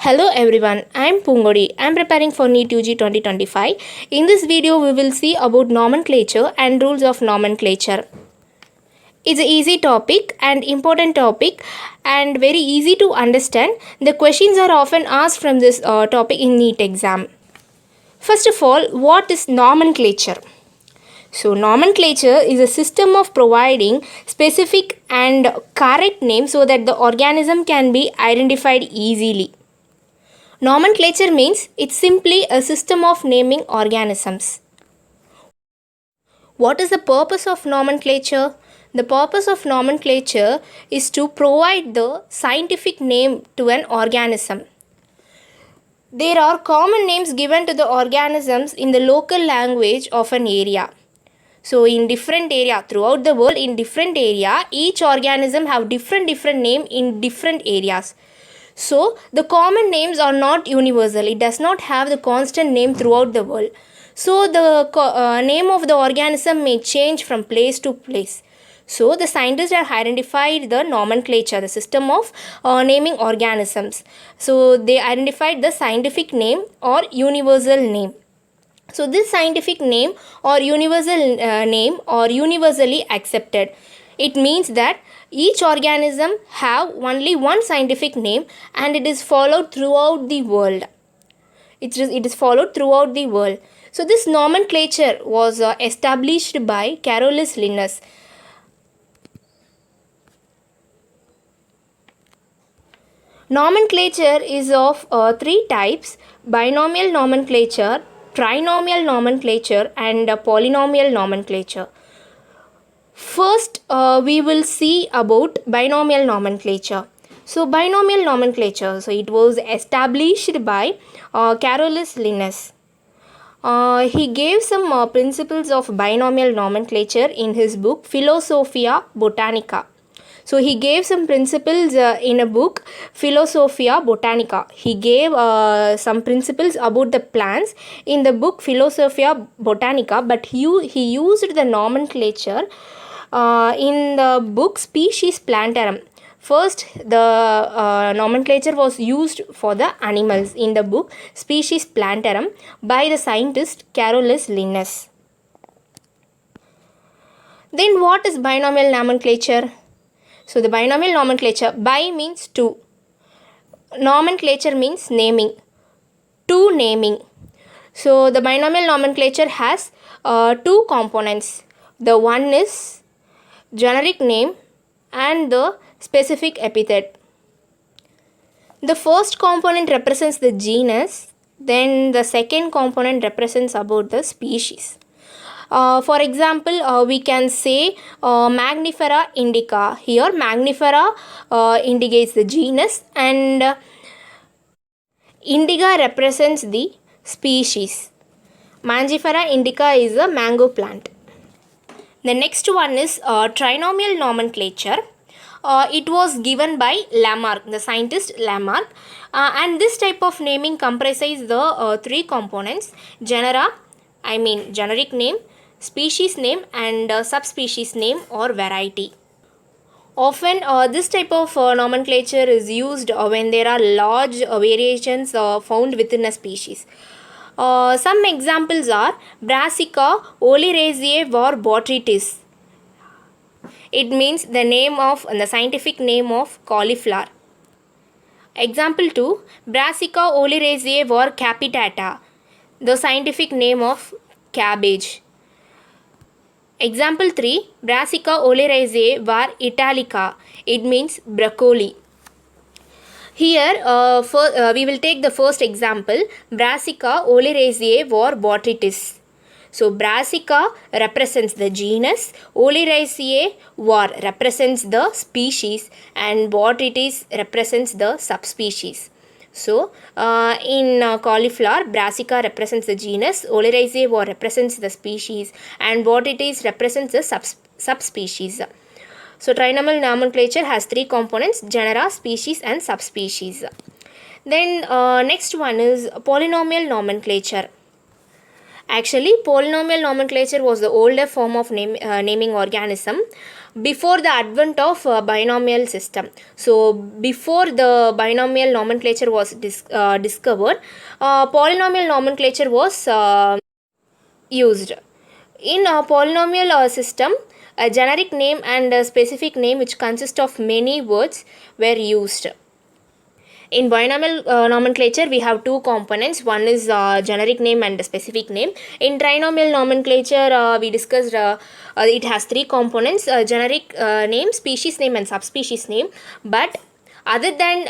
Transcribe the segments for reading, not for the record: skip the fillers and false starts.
Hello everyone, I am Poonkgodi. I am preparing for Neet UG 2025. In this video, we will see about nomenclature and rules of nomenclature. It's an easy topic and important topic and very easy to understand. The questions are often asked from this topic in Neet exam. First of all, what is nomenclature? So, nomenclature is a system of providing specific and correct names so that the organism can be identified easily. Nomenclature means it's simply a system of naming organisms. What is the purpose of nomenclature? The purpose of nomenclature is to provide the scientific name to an organism. There are common names given to the organisms in the local language of an area. So in different area, throughout the world, in different area, each organism have different name in different areas. So the common names are not universal. It does not have the constant name throughout the world. So the name of the organism may change from place to place. So the scientists have identified the nomenclature, the system of naming organisms. So they identified the scientific name or universal name. So this scientific name or universal name are universally accepted. It means that each organism have only one scientific name and it is followed throughout the world. It is followed throughout the world. So this nomenclature was established by Carolus Linnaeus. Nomenclature is of three types: binomial nomenclature, trinomial nomenclature and polynomial nomenclature. First, we will see about binomial nomenclature. So, binomial nomenclature, so it was established by Carolus Linnaeus. He gave some principles of binomial nomenclature in his book Philosophia Botanica. So he gave some principles in a book Philosophia Botanica. He gave some principles about the plants in the book Philosophia Botanica, but he used the nomenclature in the book Species Plantarum. First, the nomenclature was used for the animals in the book Species Plantarum by the scientist Carolus Linnaeus. Then what is binomial nomenclature? So the binomial nomenclature, bi means two. Nomenclature means naming. Two naming. So the binomial nomenclature has two components. The one is generic name and the specific epithet. The first component represents the genus, then the second component represents about the species. For example, we can say Magnifera indica. Here Magnifera indicates the genus and indica represents the species. Mangifera indica is a mango plant. The next one is trinomial nomenclature. It was given by Lamarck, the scientist Lamarck, and this type of naming comprises the three components: genera, generic name, species name and subspecies name or variety. Often this type of nomenclature is used when there are large variations found within a species. Some examples are Brassica oleracea var. Botrytis. It means the name of the scientific name of cauliflower. Example 2, Brassica oleracea var. Capitata, the scientific name of cabbage. Example 3, Brassica oleracea var. Italica, it means broccoli. Here we will take the first example, Brassica oleracea var. Botrytis. So Brassica represents the genus, oleracea var. Represents the species and Botrytis represents the subspecies. So in cauliflower, Brassica represents the genus, oleracea var. Represents the species and Botrytis represents the subspecies. So trinomial nomenclature has three components: genera, species and subspecies. Then next one is polynomial nomenclature. Actually, polynomial nomenclature was the older form of naming organism. before the advent of binomial system. So before the binomial nomenclature was discovered, polynomial nomenclature was used. In a polynomial system, a generic name and a specific name which consist of many words were used. In binomial nomenclature, we have two components. One is generic name and specific name. In trinomial nomenclature, we discussed it has three components: generic name, species name, and subspecies name. But other than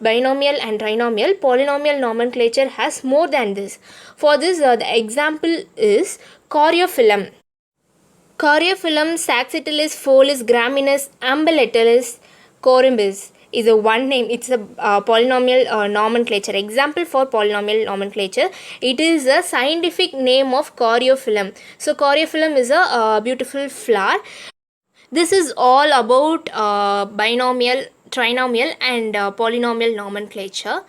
binomial and trinomial, polynomial nomenclature has more than this. For this, the example is Choreophyllum. Choreophyllum, Saxatilis, Folis, Graminus, Umbellatalis, Corymbus is a one name. It's a polynomial nomenclature. Example for polynomial nomenclature. It is a scientific name of Choreophyllum. So Choreophyllum is a beautiful flower. This is all about binomial, trinomial and polynomial nomenclature.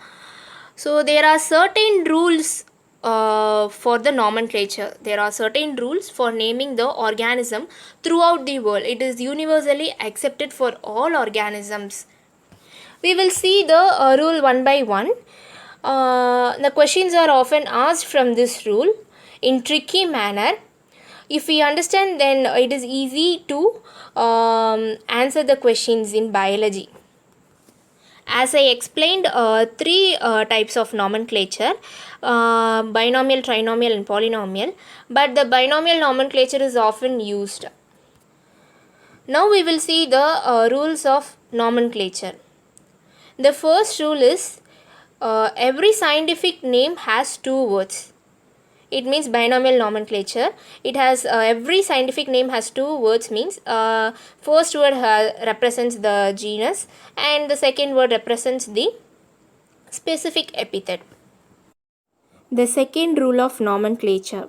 So there are certain rules for the nomenclature. There are certain rules for naming the organism throughout the world. It is universally accepted for all organisms. We will see the rule one by one. The questions are often asked from this rule in tricky manner. If we understand, then it is easy to answer the questions in biology. As I explained, three types of nomenclature, binomial, trinomial and polynomial, but the binomial nomenclature is often used. Now we will see the rules of nomenclature. The first rule is every scientific name has two words. It means binomial nomenclature. It has every scientific name has two words, means first word represents the genus and the second word represents the specific epithet. The second rule of nomenclature.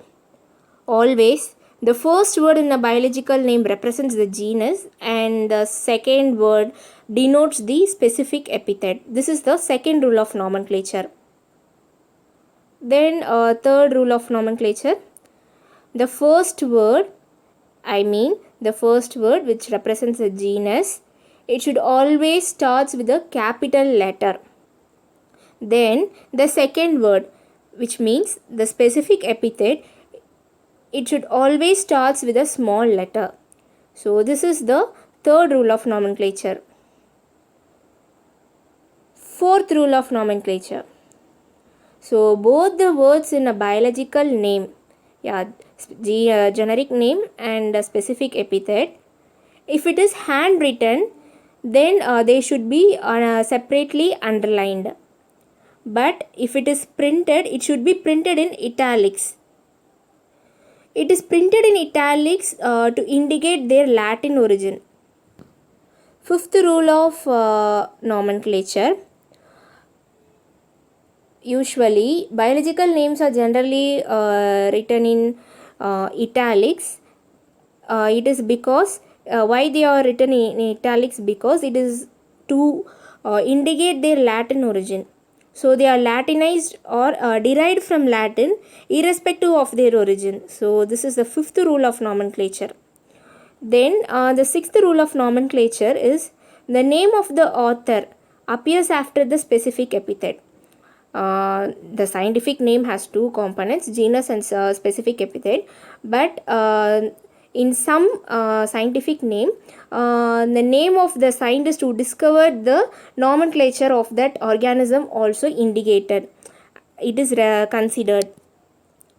Always the first word in the biological name represents the genus and the second word denotes the specific epithet. This is the second rule of nomenclature. Then third rule of nomenclature. The first word which represents a genus, it should always starts with a capital letter. Then the second word, which means the specific epithet, it should always starts with a small letter. So this is the third rule of nomenclature. Fourth rule of nomenclature. So both the words in a biological name, generic name and a specific epithet, if it is handwritten, then they should be separately underlined. But if it is printed, it should be printed in italics. It is printed in italics to indicate their Latin origin. Fifth rule of nomenclature. Usually, biological names are generally written in italics. It is because why they are written in italics, because it is to indicate their Latin origin. So they are Latinized or derived from Latin irrespective of their origin. So this is the fifth rule of nomenclature. Then the sixth rule of nomenclature is the name of the author appears after the specific epithet. The scientific name has two components, genus and specific epithet, but in some scientific name, the name of the scientist who discovered the nomenclature of that organism also indicated. It is considered.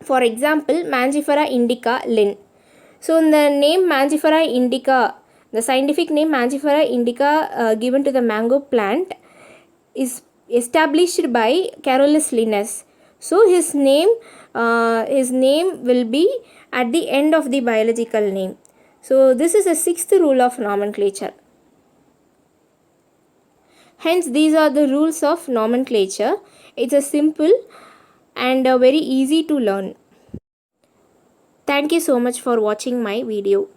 For example, Mangifera indica Linn. So in the name Mangifera indica, the scientific name Mangifera indica given to the mango plant is established by Carolus Linnaeus. So his name will be at the end of the biological name. So this is the sixth rule of nomenclature. Hence these are the rules of nomenclature. It's a simple and very easy to learn. Thank you so much for watching my video.